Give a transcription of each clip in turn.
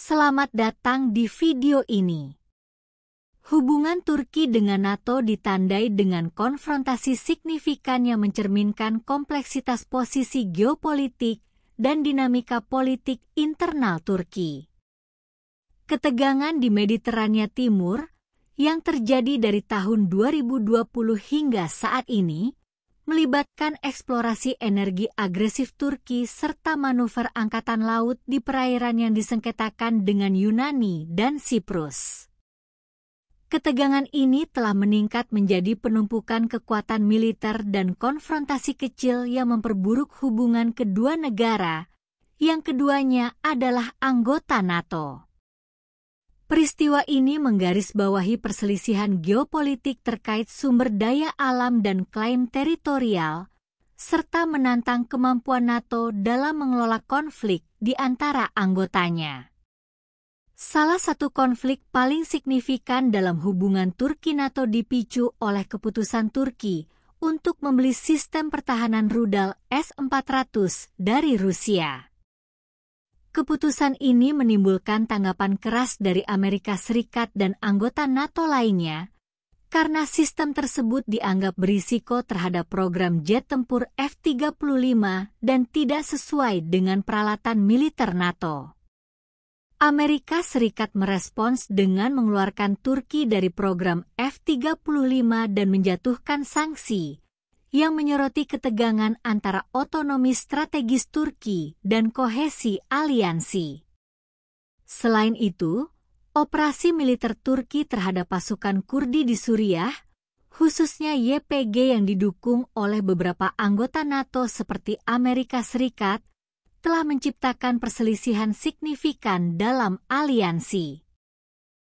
Selamat datang di video ini. Hubungan Turki dengan NATO ditandai dengan konfrontasi signifikan yang mencerminkan kompleksitas posisi geopolitik dan dinamika politik internal Turki. Ketegangan di Mediterania Timur yang terjadi dari tahun 2020 hingga saat ini melibatkan eksplorasi energi agresif Turki serta manuver angkatan laut di perairan yang disengketakan dengan Yunani dan Siprus. Ketegangan ini telah meningkat menjadi penumpukan kekuatan militer dan konfrontasi kecil yang memperburuk hubungan kedua negara, yang keduanya adalah anggota NATO. Peristiwa ini menggarisbawahi perselisihan geopolitik terkait sumber daya alam dan klaim teritorial, serta menantang kemampuan NATO dalam mengelola konflik di antara anggotanya. Salah satu konflik paling signifikan dalam hubungan Turki-NATO dipicu oleh keputusan Turki untuk membeli sistem pertahanan rudal S-400 dari Rusia. Keputusan ini menimbulkan tanggapan keras dari Amerika Serikat dan anggota NATO lainnya, karena sistem tersebut dianggap berisiko terhadap program jet tempur F-35 dan tidak sesuai dengan peralatan militer NATO. Amerika Serikat merespons dengan mengeluarkan Turki dari program F-35 dan menjatuhkan sanksi yang menyoroti ketegangan antara otonomi strategis Turki dan kohesi aliansi. Selain itu, operasi militer Turki terhadap pasukan Kurdi di Suriah, khususnya YPG yang didukung oleh beberapa anggota NATO seperti Amerika Serikat, telah menciptakan perselisihan signifikan dalam aliansi.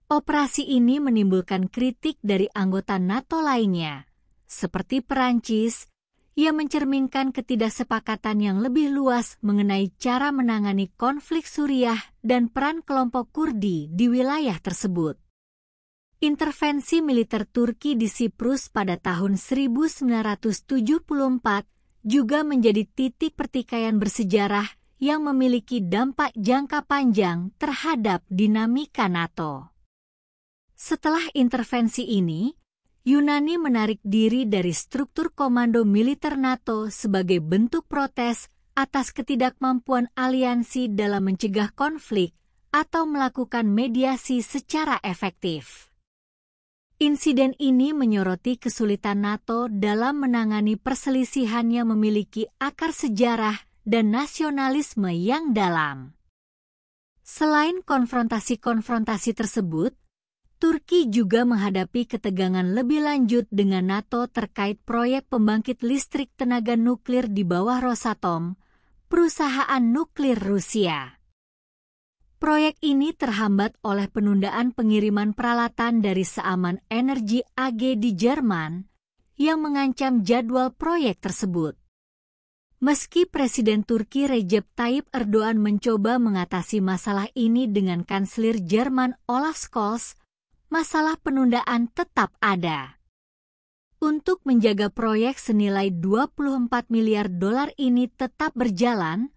Operasi ini menimbulkan kritik dari anggota NATO lainnya, seperti Perancis, yang mencerminkan ketidaksepakatan yang lebih luas mengenai cara menangani konflik Suriah dan peran kelompok Kurdi di wilayah tersebut. Intervensi militer Turki di Siprus pada tahun 1974 juga menjadi titik pertikaian bersejarah yang memiliki dampak jangka panjang terhadap dinamika NATO. Setelah intervensi ini, Yunani menarik diri dari struktur komando militer NATO sebagai bentuk protes atas ketidakmampuan aliansi dalam mencegah konflik atau melakukan mediasi secara efektif. Insiden ini menyoroti kesulitan NATO dalam menangani perselisihan yang memiliki akar sejarah dan nasionalisme yang dalam. Selain konfrontasi-konfrontasi tersebut, Turki juga menghadapi ketegangan lebih lanjut dengan NATO terkait proyek pembangkit listrik tenaga nuklir di bawah Rosatom, perusahaan nuklir Rusia. Proyek ini terhambat oleh penundaan pengiriman peralatan dari Seaman Energi AG di Jerman yang mengancam jadwal proyek tersebut. Meski Presiden Turki Recep Tayyip Erdogan mencoba mengatasi masalah ini dengan Kanselir Jerman Olaf Scholz, masalah penundaan tetap ada. Untuk menjaga proyek senilai 24 miliar dolar ini tetap berjalan,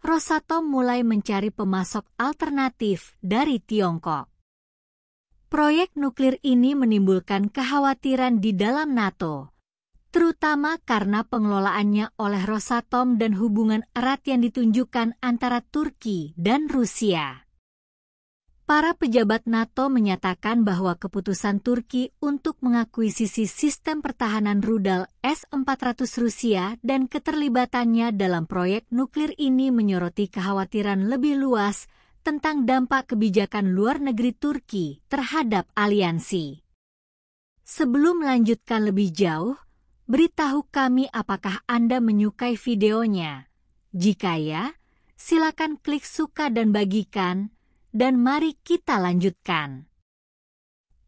Rosatom mulai mencari pemasok alternatif dari Tiongkok. Proyek nuklir ini menimbulkan kekhawatiran di dalam NATO, terutama karena pengelolaannya oleh Rosatom dan hubungan erat yang ditunjukkan antara Turki dan Rusia. Para pejabat NATO menyatakan bahwa keputusan Turki untuk mengakuisisi sistem pertahanan rudal S-400 Rusia dan keterlibatannya dalam proyek nuklir ini menyoroti kekhawatiran lebih luas tentang dampak kebijakan luar negeri Turki terhadap aliansi. Sebelum melanjutkan lebih jauh, beritahu kami apakah Anda menyukai videonya. Jika ya, silakan klik suka dan bagikan. Dan mari kita lanjutkan.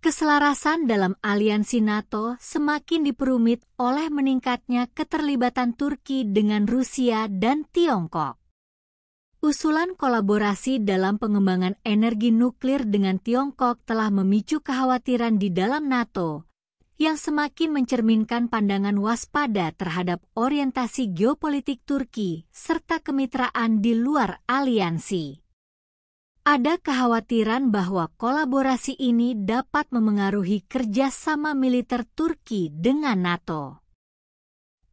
Keselarasan dalam aliansi NATO semakin diperumit oleh meningkatnya keterlibatan Turki dengan Rusia dan Tiongkok. Usulan kolaborasi dalam pengembangan energi nuklir dengan Tiongkok telah memicu kekhawatiran di dalam NATO, yang semakin mencerminkan pandangan waspada terhadap orientasi geopolitik Turki serta kemitraan di luar aliansi. Ada kekhawatiran bahwa kolaborasi ini dapat memengaruhi kerjasama militer Turki dengan NATO,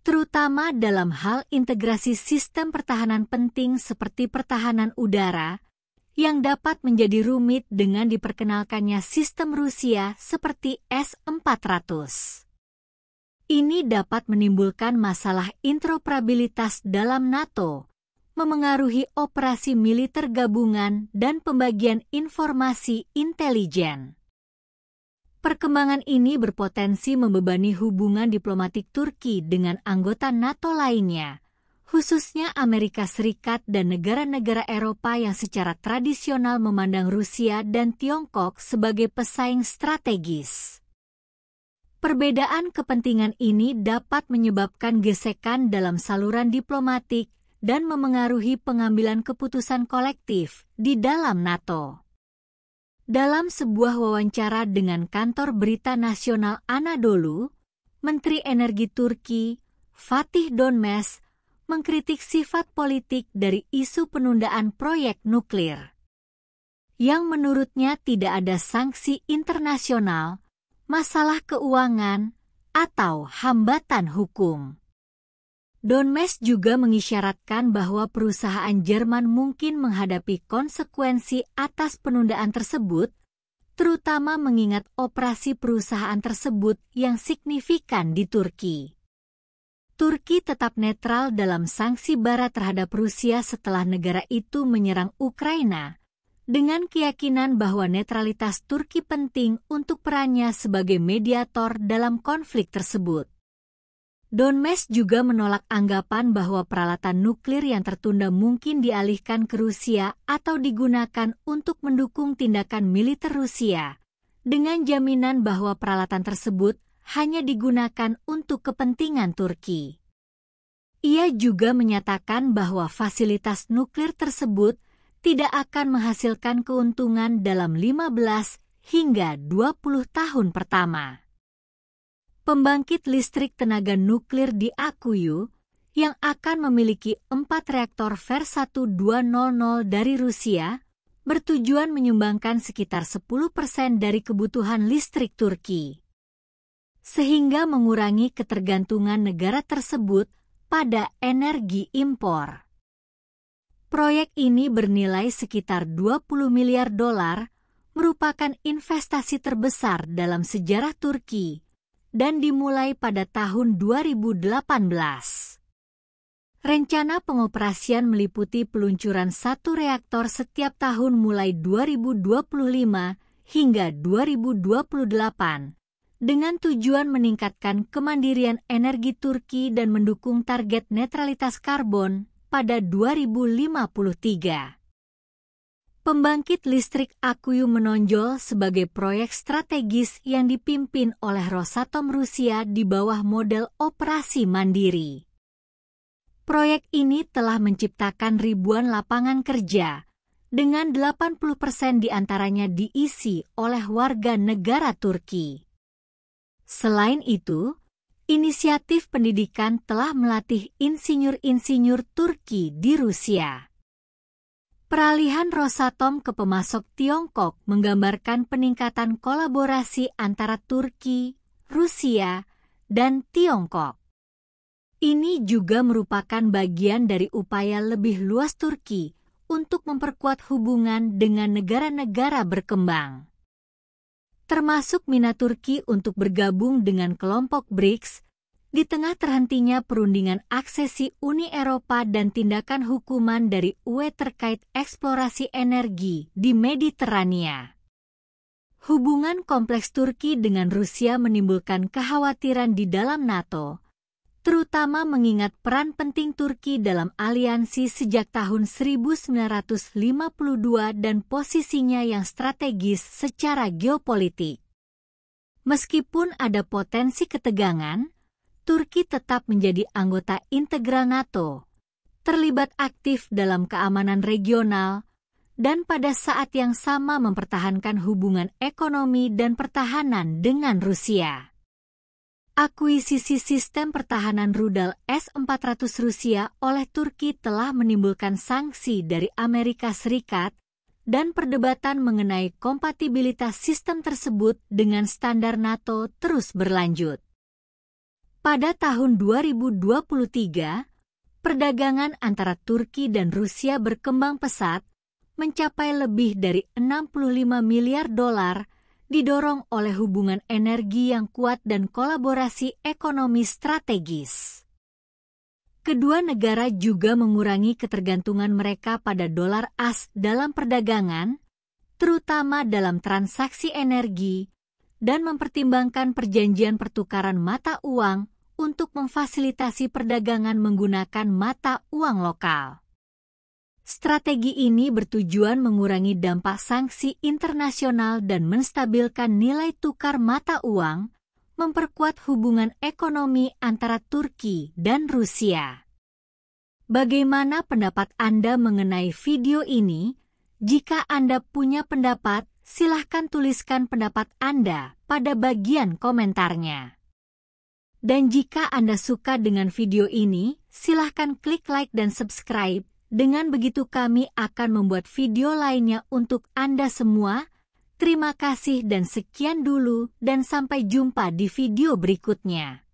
terutama dalam hal integrasi sistem pertahanan penting seperti pertahanan udara, yang dapat menjadi rumit dengan diperkenalkannya sistem Rusia seperti S-400. Ini dapat menimbulkan masalah interoperabilitas dalam NATO, memengaruhi operasi militer gabungan dan pembagian informasi intelijen. Perkembangan ini berpotensi membebani hubungan diplomatik Turki dengan anggota NATO lainnya, khususnya Amerika Serikat dan negara-negara Eropa yang secara tradisional memandang Rusia dan Tiongkok sebagai pesaing strategis. Perbedaan kepentingan ini dapat menyebabkan gesekan dalam saluran diplomatik dan memengaruhi pengambilan keputusan kolektif di dalam NATO. Dalam sebuah wawancara dengan kantor berita nasional Anadolu, Menteri Energi Turki, Fatih Dönmez, mengkritik sifat politik dari isu penundaan proyek nuklir, yang menurutnya tidak ada sanksi internasional, masalah keuangan, atau hambatan hukum. Dönmez juga mengisyaratkan bahwa perusahaan Jerman mungkin menghadapi konsekuensi atas penundaan tersebut, terutama mengingat operasi perusahaan tersebut yang signifikan di Turki. Turki tetap netral dalam sanksi Barat terhadap Rusia setelah negara itu menyerang Ukraina, dengan keyakinan bahwa netralitas Turki penting untuk perannya sebagai mediator dalam konflik tersebut. Dönmez juga menolak anggapan bahwa peralatan nuklir yang tertunda mungkin dialihkan ke Rusia atau digunakan untuk mendukung tindakan militer Rusia, dengan jaminan bahwa peralatan tersebut hanya digunakan untuk kepentingan Turki. Ia juga menyatakan bahwa fasilitas nuklir tersebut tidak akan menghasilkan keuntungan dalam 15 hingga 20 tahun pertama. Pembangkit listrik tenaga nuklir di Akuyu, yang akan memiliki 4 reaktor Ver-1200 dari Rusia, bertujuan menyumbangkan sekitar 10% dari kebutuhan listrik Turki, sehingga mengurangi ketergantungan negara tersebut pada energi impor. Proyek ini bernilai sekitar 20 miliar dolar, merupakan investasi terbesar dalam sejarah Turki, dan dimulai pada tahun 2018. Rencana pengoperasian meliputi peluncuran 1 reaktor setiap tahun mulai 2025 hingga 2028, dengan tujuan meningkatkan kemandirian energi Turki dan mendukung target netralitas karbon pada 2053. Pembangkit listrik Akuyu menonjol sebagai proyek strategis yang dipimpin oleh Rosatom Rusia di bawah model operasi mandiri. Proyek ini telah menciptakan ribuan lapangan kerja, dengan 80% diantaranya diisi oleh warga negara Turki. Selain itu, inisiatif pendidikan telah melatih insinyur-insinyur Turki di Rusia. Peralihan Rosatom ke pemasok Tiongkok menggambarkan peningkatan kolaborasi antara Turki, Rusia, dan Tiongkok. Ini juga merupakan bagian dari upaya lebih luas Turki untuk memperkuat hubungan dengan negara-negara berkembang, termasuk minat Turki untuk bergabung dengan kelompok BRICS, di tengah terhentinya perundingan aksesi Uni Eropa dan tindakan hukuman dari UE terkait eksplorasi energi di Mediterania. Hubungan kompleks Turki dengan Rusia menimbulkan kekhawatiran di dalam NATO, terutama mengingat peran penting Turki dalam aliansi sejak tahun 1952 dan posisinya yang strategis secara geopolitik. Meskipun ada potensi ketegangan, Turki tetap menjadi anggota integral NATO, terlibat aktif dalam keamanan regional, dan pada saat yang sama mempertahankan hubungan ekonomi dan pertahanan dengan Rusia. Akuisisi sistem pertahanan rudal S-400 Rusia oleh Turki telah menimbulkan sanksi dari Amerika Serikat dan perdebatan mengenai kompatibilitas sistem tersebut dengan standar NATO terus berlanjut. Pada tahun 2023, perdagangan antara Turki dan Rusia berkembang pesat, mencapai lebih dari 65 miliar dolar, didorong oleh hubungan energi yang kuat dan kolaborasi ekonomi strategis. Kedua negara juga mengurangi ketergantungan mereka pada dolar AS dalam perdagangan, terutama dalam transaksi energi, dan mempertimbangkan perjanjian pertukaran mata uang untuk memfasilitasi perdagangan menggunakan mata uang lokal. Strategi ini bertujuan mengurangi dampak sanksi internasional dan menstabilkan nilai tukar mata uang, memperkuat hubungan ekonomi antara Turki dan Rusia. Bagaimana pendapat Anda mengenai video ini? Jika Anda punya pendapat, silahkan tuliskan pendapat Anda pada bagian komentarnya. Dan jika Anda suka dengan video ini, silahkan klik like dan subscribe. Dengan begitu kami akan membuat video lainnya untuk Anda semua. Terima kasih dan sekian dulu dan sampai jumpa di video berikutnya.